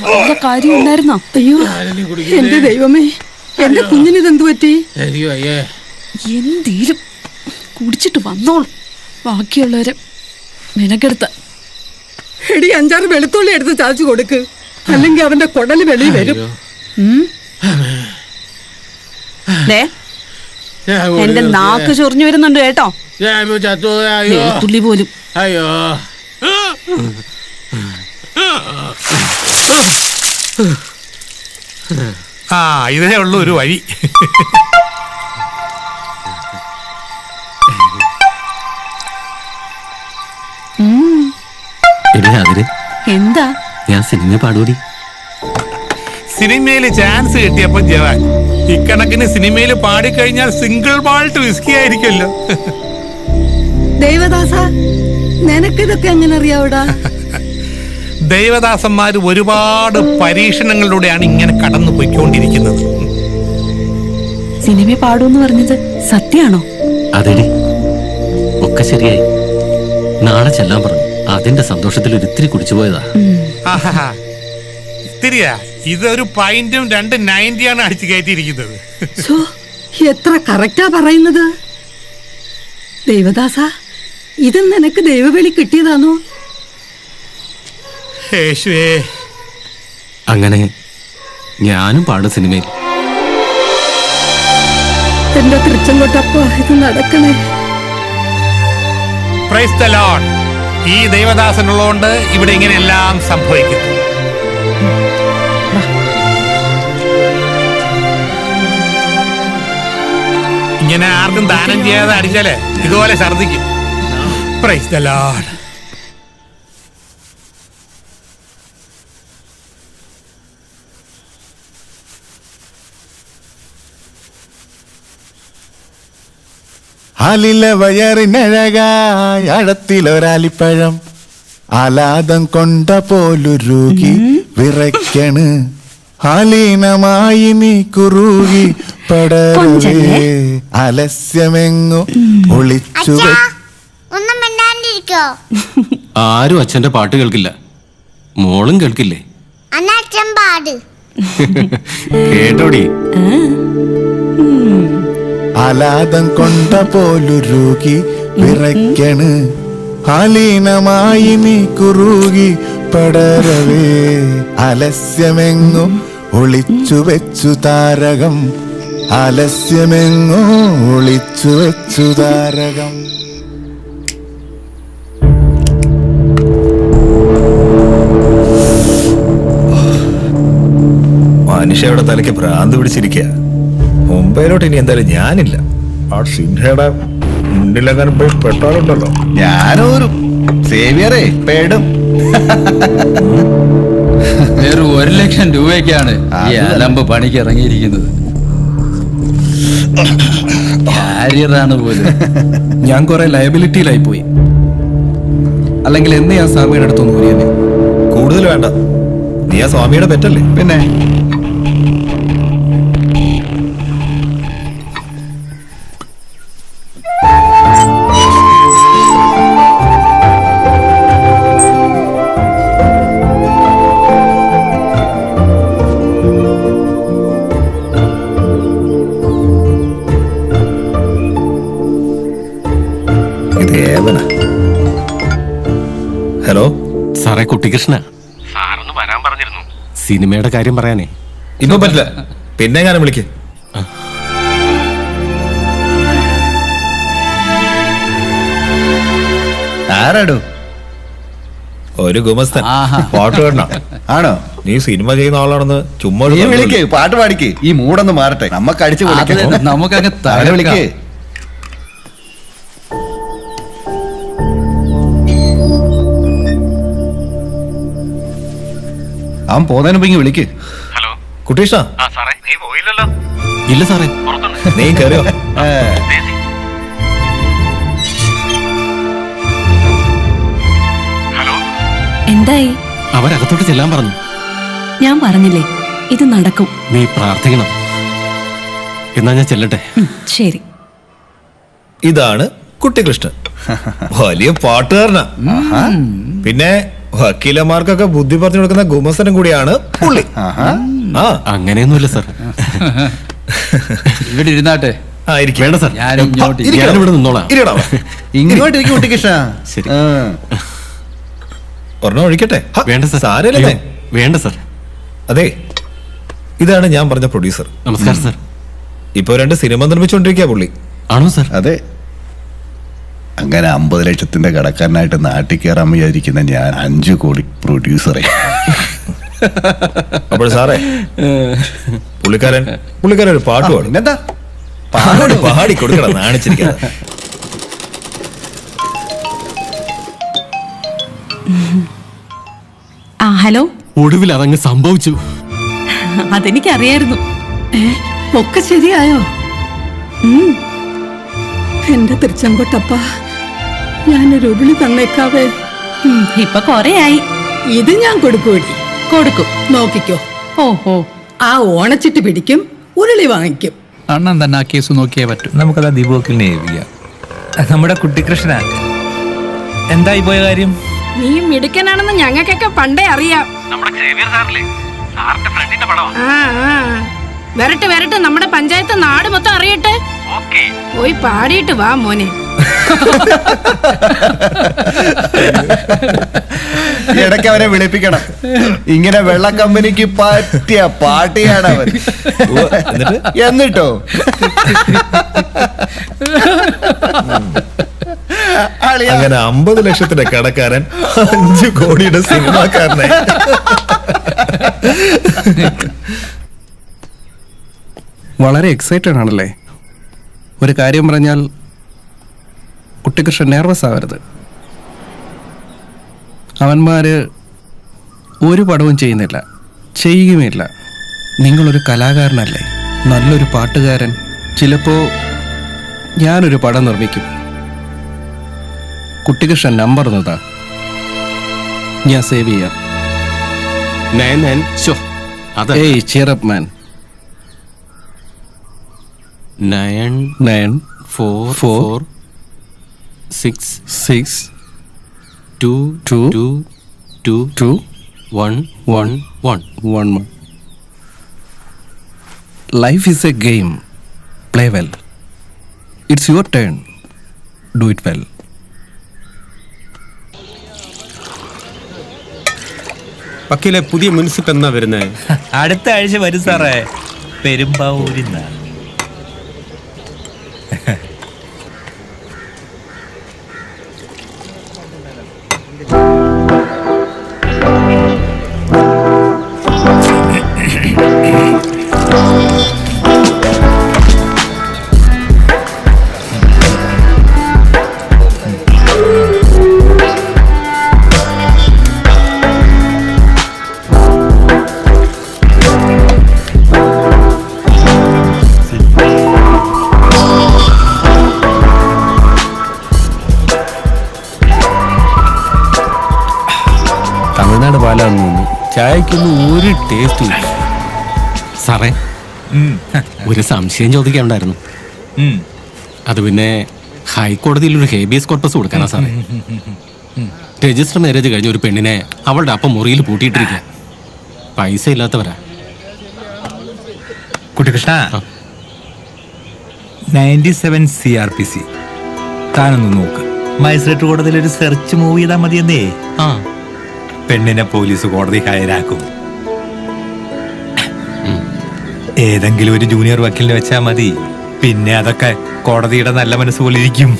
വലിയ കാര്യം ഉണ്ടായിരുന്നോ? അയ്യോ എന്റെ ദൈവമേ, എന്റെ കുഞ്ഞിനിതെന്തു പറ്റി? എന്തേലും കുടിച്ചിട്ട് വന്നോളൂ, ബാക്കിയുള്ളവരെ മെനക്കെടുത്ത. എടി 5-6 വെളുത്തുള്ളി എടുത്ത് ചാച്ചു കൊടുക്ക്, അല്ലെങ്കിൽ അവന്റെ കുടല് വെളിയിൽ വരും. എന്റെ നാക്ക് ചൊറിഞ്ഞു വരുന്നുണ്ട് കേട്ടോ, വെളുത്തുള്ളി പോലും. അയ്യോ ഇതേ ഉള്ളൂ ഒരു വഴി. എന്താ? ഞാൻ സിനിമ പാടുകൂടി. സിനിമയില് ചാൻസ് കിട്ടിയപ്പോ ജവാൻ, ഇക്കണക്കിന് സിനിമയിൽ പാടിക്കഴിഞ്ഞാൽ സിംഗിൾ മാൾട്ട് വിസ്കി ആയിരിക്കുമല്ലോ. ദേവദാസ, നിനക്കിതൊക്കെ എങ്ങനെ അറിയാവൂടാ? ദൈവദാസന്മാര് ഒരുപാട് പരീക്ഷണങ്ങളിലൂടെയാണ് ഇങ്ങനെ കടന്നു പോയിക്കൊണ്ടിരിക്കുന്നത്. സിനിമ പാടൂന്ന് പറഞ്ഞത് സത്യാണോ? അതെടി, ഒക്കെ ശരിയായി. നാളെ ചെല്ലാൻ പറഞ്ഞു. അതിന്റെ സന്തോഷത്തിൽ ഒരിത്തിരി കുടിച്ചു പോയതാ. ഇത്തിരിയാ? ഇതൊരു പൈന്റും 2 90 അടിച്ചു കയറ്റിയിരിക്കുന്നത്. എത്ര കറക്റ്റാ പറയുന്നത് ദേവദാസ. ഇത് നിനക്ക് ദൈവവിളി കിട്ടിയതാണോ? അങ്ങനെ ഞാനും പാടും സിനിമയിൽ. എന്റെ തൃച്ചംകൊട്ടപ്പ, ഇത് നടക്കണേ. Praise the Lord. ഈ ദൈവദാസനുള്ളതുകൊണ്ട് ഇവിടെ ഇങ്ങനെയെല്ലാം സംഭവിക്കുന്നു. ഇങ്ങനെ ആർക്കും ദാനം ചെയ്യാതെ അടിച്ചാലേ ഇതുപോലെ ഛർദിക്കും. Praise the Lord. ആലില വയറിനഴകായ അഴത്തിലൊരാലിപ്പഴം ആലാദം കൊണ്ട പോലുരുകി വിറയ്ക്കണ്. ആലീനമായി നീ കുറുകി പടരവേ അലസ്യമെങ്ങു ഒളിച്ചു. ആരും അച്ഛന്റെ പാട്ട് കേൾക്കില്ല, മോളും കേൾക്കില്ലേ? കേട്ടോടി. ആലാദം കൊണ്ട പോലുരുകി വിറയ്ക്കണ്. ആലീനമായി നീ കുറുകി പടരവേ അലസ്യമെങ്ങു ഒളിച്ചു വെച്ചു താരകം. ആലസ്യമെങ്ങു ഒളിച്ചു വെച്ചു താരകം. മനുഷ്യയുടെ തലയ്ക്ക് ഭ്രാന്ത് പിടിച്ചിരിക്കുക. മുംബൈയിലോട്ട് ഇനി എന്തായാലും ഞാനില്ല. ആ സിൻഹയുടെ മുന്നിലെങ്ങാനും പോയി പെട്ടാലുണ്ടല്ലോ. ഞാനൊരു സേവിയറേ പേടും. വെറും 1 ലക്ഷം രൂപയ്ക്കാണ് ഈ അലമ്പ് പണിക്ക് ഇറങ്ങിയിരിക്കുന്നത്. കാരിയറാണ് പോലും. ഞാൻ കുറെ ലയബിലിറ്റിയിലായി പോയി. അല്ലെങ്കിൽ എന്ന് ഞാൻ സ്വാമിയുടെ അടുത്തൊന്നും ഊരിയല്ലേ. കൂടുതൽ വേണ്ട, നീ ആ സ്വാമിയുടെ പെറ്റല്ലേ. പിന്നെ ഹലോ സാറേ, കുട്ടികൃഷ്ണ. സാറൊന്ന് വരാൻ പറഞ്ഞിരുന്നു, സിനിമയുടെ കാര്യം പറയാനേ. ഇന്നും പറ്റില്ല, പിന്നെ ഞാൻ വിളിക്ക്. ആരാടോ? ഒരു ഗുമസ്തൻ. പാട്ട് പാടണം ആണോ? നീ സിനിമ ചെയ്യുന്ന ആളാണെന്ന് ചുമ്മാ വിളിക്ക്, പാട്ട് പാടിക്ക്. ഈ മൂടൊന്ന് മാറട്ടെ, നമുക്ക് അടിച്ചു നമുക്കങ്ങ് വിളിക്ക്. അവൻ പോന്നതിന് മുമ്പ് വിളിക്ക്. ഹലോ കുട്ടീഷ. നീ പോയില്ലല്ലോ? ഇല്ല സാറേ. നീ കയറിയോ? എന്തായി? അവരകത്തോട്ട് ചെല്ലാൻ പറഞ്ഞു. ഞാൻ പറഞ്ഞില്ലേ, ഇത് നടക്കും. നീ പ്രാർത്ഥിക്കണം. എന്നാ ഞാൻ ചെല്ലട്ടെ. ശരി. ഇതാണ് കുട്ടികൃഷ്ണൻ. വലിയ പാട്ടുകാരനാ. പിന്നെ വക്കീലന്മാർക്കൊക്കെ ബുദ്ധി പറഞ്ഞു കൊടുക്കുന്ന ഗുമസനം കൂടിയാണ് പുള്ളി. ആഹാ. ആ അങ്ങനെയൊന്നുമില്ല സാർ. ഇവിടെ ഇരുന്നാട്ടെ. ഇരിക്ക്. വേണ്ട സാർ, ഞാൻ ഇങ്ങോട്ട് ഇരിക്കണം. ഞാനിവിടെ നിന്നോളാം. ഇരിക്കടാ. ഇങ്ങോട്ടിരിക്കും കുട്ടിക്കൃഷ്ണ. ശരി. ആ. ഒരെണ്ണം ഒഴിക്കട്ടെ? വേണ്ട സാർ. സാരല്ലേ? വേണ്ട സാർ. അതെ, ഇതാണ് ഞാൻ പറഞ്ഞ പ്രൊഡ്യൂസർ. നമസ്കാരം സാർ. ഇപ്പൊ 2 സിനിമ നിർമ്മിച്ചുകൊണ്ടിരിക്കുക പുള്ളി. ആണോ സാർ? അതെ, അങ്ങനെ 50 ലക്ഷത്തിന്റെ കടക്കാരനായിട്ട് നാട്ടിൽ കയറാൻ വിചാരിക്കുന്ന ഞാൻ 5 കോടി പ്രൊഡ്യൂസറെ. അപ്പോൾ സാറേ, പുള്ളിക്കാരൻ ഒരു പാട്ട് പാടും. പിന്നെന്താ? പാടി കൊടുക്കണം, നാണിച്ചിരിക്കാതെ. ഹലോ. ഒടുവിൽ അതങ്ങ് സംഭവിച്ചു. അതെനിക്കറിയായിരുന്നു. ഒക്കെ ശരിയായോ? എന്റെ തിരുച്ചെങ്കോട്ടപ്പ, ഞാനൊരു ഉരുളി തന്നേക്കാവേ. ഇപ്പൊ കൊറേയായി. ഇത് ഞാൻ കൊടുക്കൂടി. കൊടുക്കും. നോക്കിക്കോ. ഓഹോ, ആ ഓണച്ചിട്ട് പിടിക്കും, ഉരുളി വാങ്ങിക്കും. അണ്ണൻ തന്നെ ആ കേസ് നോക്കിയേ പറ്റൂ. നമുക്കത് ദീപവക്കലിനെ ഏൽപ്പിക്കാം. നമ്മുടെ കുട്ടിക്കൃഷ്ണ എന്തായി പോയ കാര്യം? നീ മിടുക്കനാണെന്ന് ഞങ്ങൾക്കൊക്കെ പണ്ടേ അറിയാം. വരട്ടെ വരട്ടെ, നമ്മുടെ പഞ്ചായത്ത് നാട് മൊത്തം അറിയട്ടെ. പോയി പാടിയിട്ട് വാ മോനെ. ഇടയ്ക്ക് അവനെ വിളിപ്പിക്കണം. ഇങ്ങനെ വെള്ള കമ്പനിക്ക് പറ്റിയ പാർട്ടിയാണ് അവൻ. എന്നിട്ടോ അങ്ങനെ 50 ലക്ഷത്തിന്റെ കടക്കാരൻ 5 കോടിയുടെ സിനിമാക്കാരനെ. വളരെ എക്സൈറ്റഡ് ആണല്ലേ? ഒരു കാര്യം പറഞ്ഞാൽ കുട്ടിക്കൃഷ്ണൻ നെർവസ് ആവരുത്. അവന്മാര് ഒരു പടവും ചെയ്യുന്നില്ല, ചെയ്യുകയുമില്ല. നിങ്ങളൊരു കലാകാരനല്ലേ, നല്ലൊരു പാട്ടുകാരൻ. ചിലപ്പോൾ ഞാനൊരു പടം നിർമ്മിക്കും. കുട്ടിക്കൃഷ്ണൻ നമ്പർ എന്നതാ, ഞാൻ സേവ് ചെയ്യാം. ഏയ് cheer up man. 94466222111. Life is a game. Play well. It's your turn. Do it well. വക്കീലെ, പുതിയ മുനിസിപ്പ് എന്നാ വരുന്നത്? അടുത്ത ആഴ്ച വരും സാറേ, പെരുമ്പാവൂരിന്ന്. തമിഴ്നാട് പാലാന്ന് തോന്നുന്നു. ചായക്കൊന്നും ഒരു ടേസ്റ്റും ഇല്ല. സാറേ, ഒരു സംശയം ചോദിക്കാനുണ്ടായിരുന്നു. അത് പിന്നെ ഹൈക്കോടതിയിൽ ഒരു ഹേബിയസ് കോർപ്പസ് കൊടുക്കാനാ സാറേ. രജിസ്റ്റർ മാരേജ് കഴിഞ്ഞ ഒരു പെണ്ണിനെ അവളുടെ അപ്പം മുറിയിൽ പൂട്ടിയിട്ടിരിക്കുക. പൈസ ഇല്ലാത്തവരാ. കുട്ടികൃഷ്ണ, 97 CRPC താനൊന്ന് നോക്ക്. മജിസ്ട്രേറ്റ് കോടതിയിൽ ഒരു സെർച്ച് മൂവ് ചെയ്താൽ മതിയെന്നേ. ആ, പെണ്ണിനെ പോലീസ് കോടതി ഹാജരാക്കും. ഏതെങ്കിലും ഒരു ജൂനിയർ വക്കീലിനെ വെച്ചാൽ മതി. പിന്നെ അതൊക്കെ കോടതിയുടെ നല്ല മനസ്സ് പോലെ ഇരിക്കും.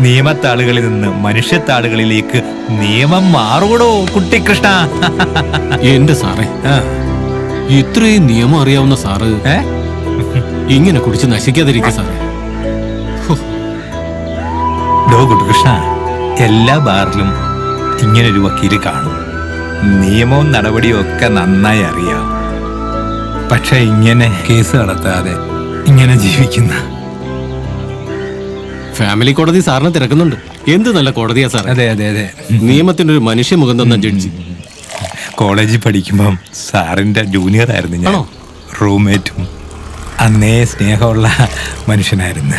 നിയമത്താളുകളിൽ നിന്ന് മനുഷ്യത്താളുകളിലേക്ക് നിയമം മാറുകൂടോ കുട്ടിക്കൃഷ്ണ. എന്റെ സാറേ, ഇത്രയും നിയമം അറിയാവുന്ന സാറ് ഇങ്ങനെ കുടിച്ച് നശിക്കാതിരിക്കുക സാറേ. കുട്ടികൃഷ്ണ, എല്ലാ ബാറിലും ഇങ്ങനൊരു വക്കീല് കാണും. നിയമവും നടപടിയും ഒക്കെ നന്നായി അറിയാം. പക്ഷെ ഇങ്ങനെ കേസ് നടത്താതെ ഇങ്ങനെ ജീവിക്കുന്ന ഫാമിലി കോടതി സാറിനെ തിരക്കുന്നുണ്ട്. എന്ത് നല്ല കോടതിയാ സാർ. അതെ അതെ അതെ, നിയമത്തിന്റെ ഒരു മനുഷ്യമുഖം തന്ന ജഡ്ജി. കോളേജിൽ പഠിക്കുമ്പം സാറിന്റെ ജൂനിയർ ആയിരുന്നു ഞാൻ, റൂംമേറ്റും. അന്നേ സ്നേഹമുള്ള മനുഷ്യനായിരുന്നു.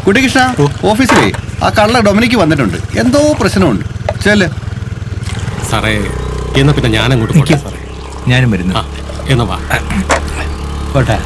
കുട്ടികൃഷ്ണ, ഓഫീസിലേ ആ കള്ള ഡൊമിനിക്ക് വന്നിട്ടുണ്ട്. എന്തോ പ്രശ്നമുണ്ട്. ചെല്ല്. സാറേ എന്നാ പിന്നെ ഞാൻ അങ്ങോട്ട് പോട്ടെ സാറേ. ഞാനും വരുന്നു. എന്നാ വാ. പോട്ടെ.